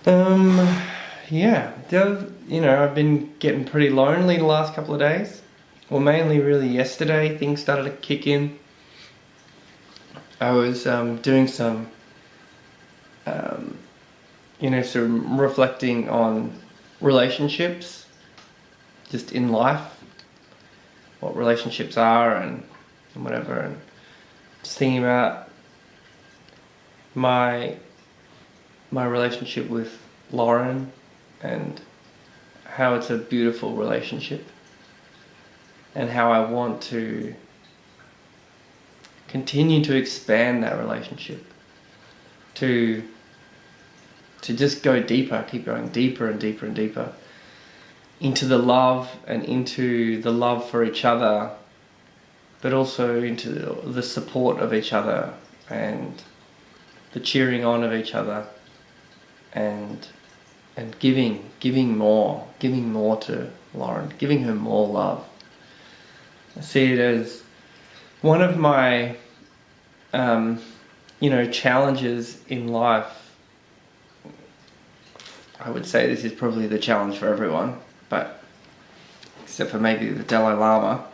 Yeah, I've been getting pretty lonely the last couple of days. Well, mainly really yesterday, things started to kick in. I was doing some, sort of reflecting on relationships, just in life, what relationships are and whatever, and just thinking about my relationship with Lauren and how it's a beautiful relationship and how I want to continue to expand that relationship, to just go deeper, keep going deeper and deeper and deeper into the love and into the love for each other, but also into the support of each other and the cheering on of each other, and giving more to Lauren, giving her more love. I see it as one of my challenges in life. I would say this is probably the challenge for everyone, but except for maybe the Dalai Lama,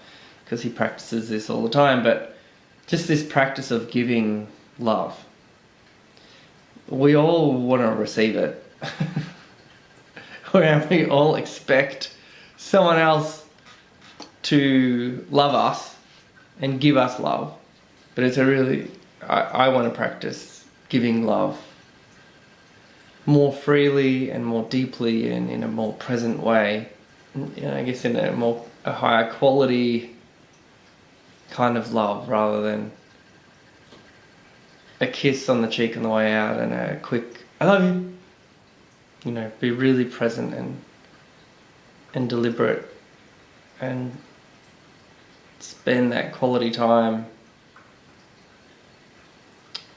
because he practices this all the time, but just this practice of giving love. We all want to receive it. We all expect someone else to love us and give us love. But it's I want to practice giving love more freely and more deeply and in a more present way. I guess in a higher quality kind of love, rather than a kiss on the cheek on the way out and a quick "I love you." Be really present and deliberate and spend that quality time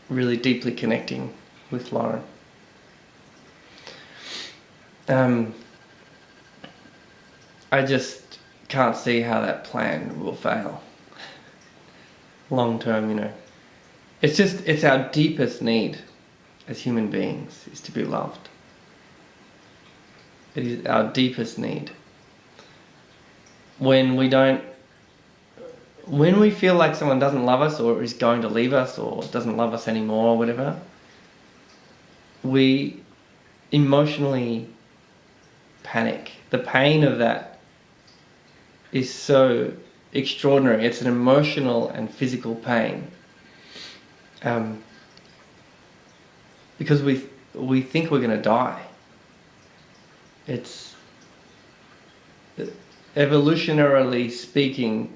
really deeply connecting with Lauren. I just can't see how that plan will fail long term. It's our deepest need as human beings, is to be loved. It is our deepest need. When we feel like someone doesn't love us or is going to leave us or doesn't love us anymore or whatever, we emotionally panic. The pain of that is so extraordinary. It's an emotional and physical pain. Because we think we're going to die. It's evolutionarily speaking,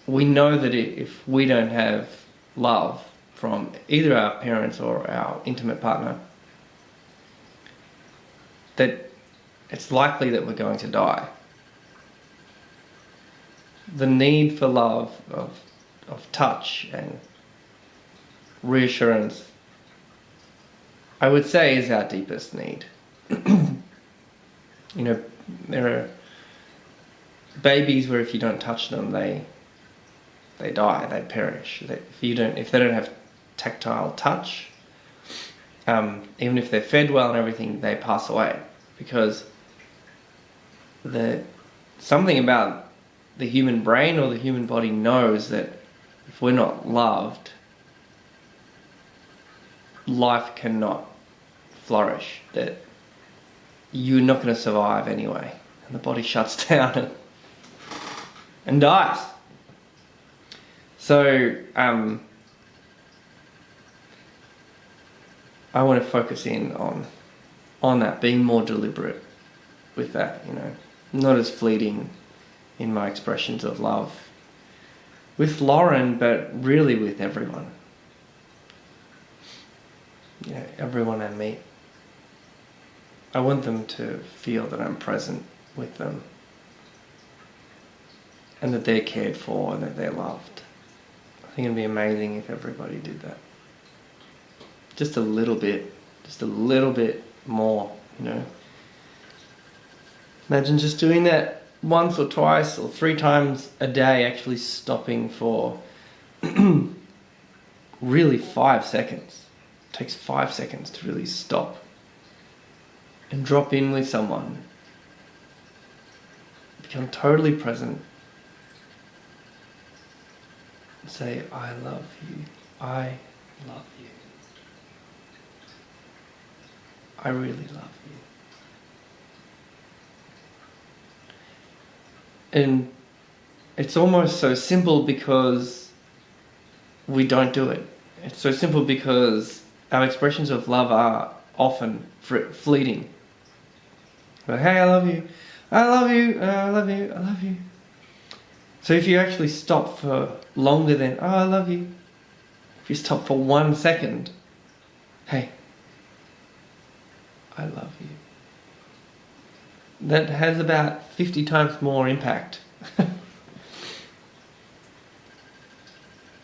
we know that if we don't have love from either our parents or our intimate partner, that it's likely that we're going to die. The need for love, of touch and reassurance, I would say, is our deepest need. There are babies where if you don't touch them, they die, they perish. If they don't have tactile touch, even if they're fed well and everything, they pass away, because something about the human brain or the human body knows that if we're not loved, life cannot flourish, that you're not going to survive anyway, and the body shuts down and dies. So I want to focus in on that, being more deliberate with that, not as fleeting in my expressions of love with Lauren, but really with everyone. Everyone I meet. I want them to feel that I'm present with them and that they're cared for and that they're loved. I think it'd be amazing if everybody did that. Just a little bit more, Imagine just doing that once or twice or 3 times a day, actually stopping for really 5 seconds takes 5 seconds to really stop and drop in with someone. Become totally present. Say, I love you. I love you. I really love you. And it's almost so simple because we don't do it. It's so simple because our expressions of love are often fleeting. But, hey, I love you. I love you. I love you. I love you. So if you actually stop for longer than, oh, I love you. If you stop for 1 second, hey, I love you. That has about 50 times more impact.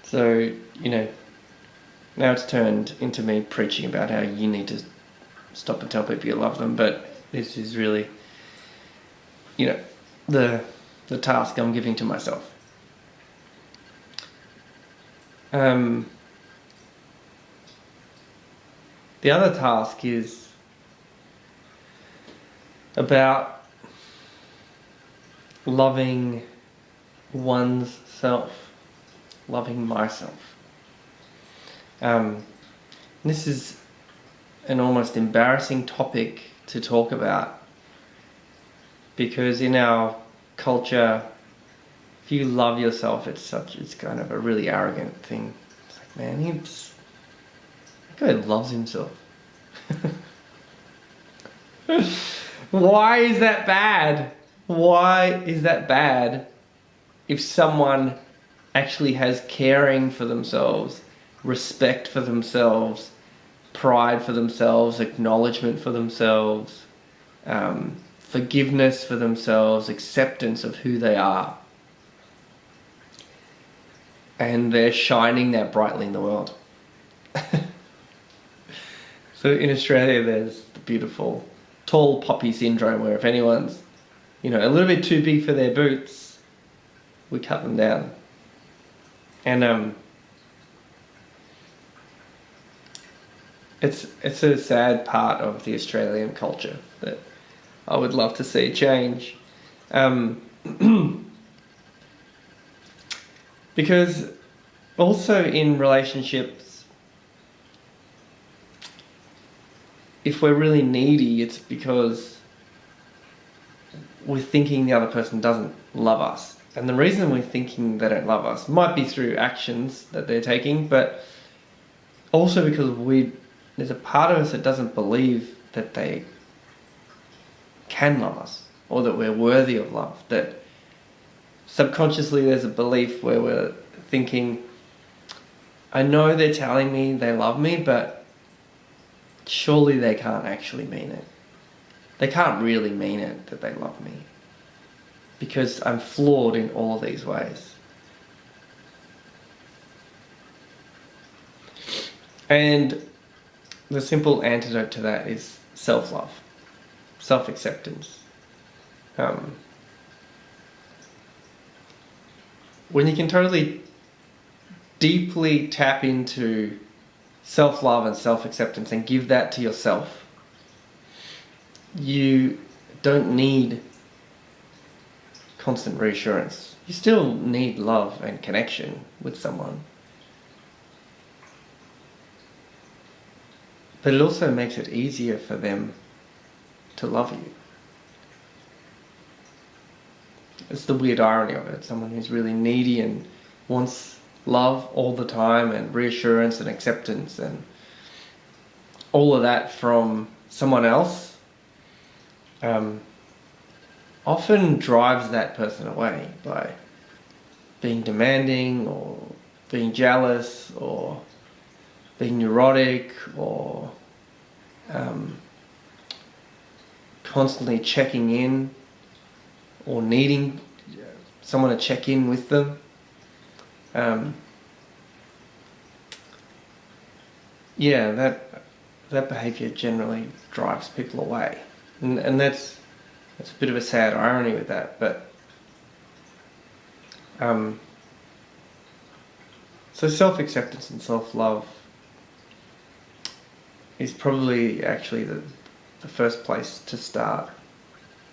So, now it's turned into me preaching about how you need to stop and tell people you love them, but this is really, the task I'm giving to myself. The other task is about loving one's self, loving myself. This is an almost embarrassing topic to talk about because in our culture, if you love yourself, it's kind of a really arrogant thing. It's like, man, that guy loves himself. Why is that bad? Why is that bad if someone actually has caring for themselves, respect for themselves, pride for themselves, acknowledgement for themselves, forgiveness for themselves, acceptance of who they are? And they're shining that brightly in the world. So in Australia, there's the beautiful tall poppy syndrome, where if anyone's, a little bit too big for their boots, we cut them down. And it's a sad part of the Australian culture that I would love to see change. Because also in relationships, if we're really needy, it's because we're thinking the other person doesn't love us. And the reason we're thinking they don't love us might be through actions that they're taking, but also because there's a part of us that doesn't believe that they can love us or that we're worthy of love. That subconsciously there's a belief where we're thinking, I know they're telling me they love me, but surely they can't actually mean it. They can't really mean it that they love me, because I'm flawed in all these ways. And the simple antidote to that is self-love, self-acceptance. When you can totally deeply tap into self-love and self-acceptance and give that to yourself, you don't need constant reassurance. You still need love and connection with someone. But it also makes it easier for them to love you. It's the weird irony of it. Someone who's really needy and wants love all the time and reassurance and acceptance and all of that from someone else often drives that person away by being demanding or being jealous or being neurotic or constantly checking in or needing someone to check in with them. That behaviour generally drives people away, and that's a bit of a sad irony with that. But so self-acceptance and self-love is probably actually the first place to start.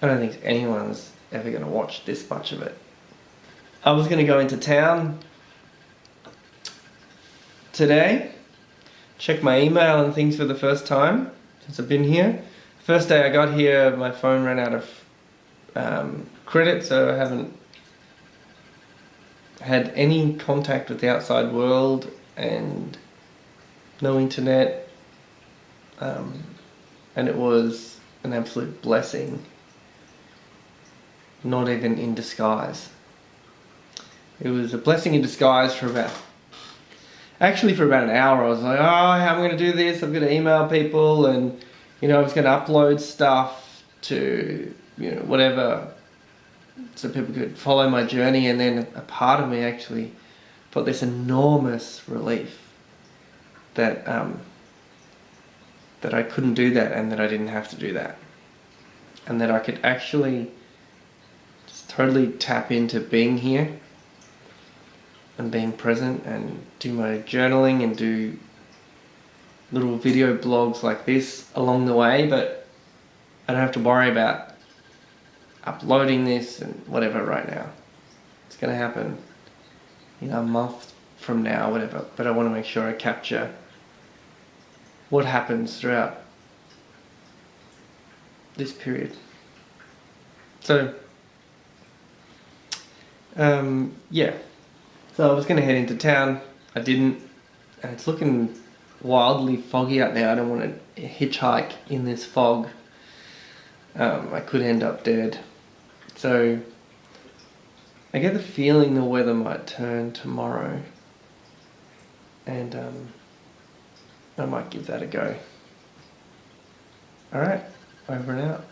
I don't think anyone's ever going to watch this much of it. I was going to go into town today, check my email and things for the first time since I've been here. First day I got here, my phone ran out of credit, so I haven't had any contact with the outside world and no internet, and it was an absolute blessing, not even in disguise. It was a blessing in disguise for about an hour. I was like, oh, how am I going to do this? I'm going to email people, and I was going to upload stuff to whatever, so people could follow my journey. And then a part of me actually felt this enormous relief that that I couldn't do that, and that I didn't have to do that, and that I could actually just totally tap into being here and being present and do my journaling and do little video blogs like this along the way, but I don't have to worry about uploading this and whatever right now. It's going to happen a month from now, whatever, but I want to make sure I capture what happens throughout this period. So yeah, so I was going to head into town. I didn't, and it's looking wildly foggy out there. I don't want to hitchhike in this fog. I could end up dead. So I get the feeling the weather might turn tomorrow, and I might give that a go. Alright, over and out.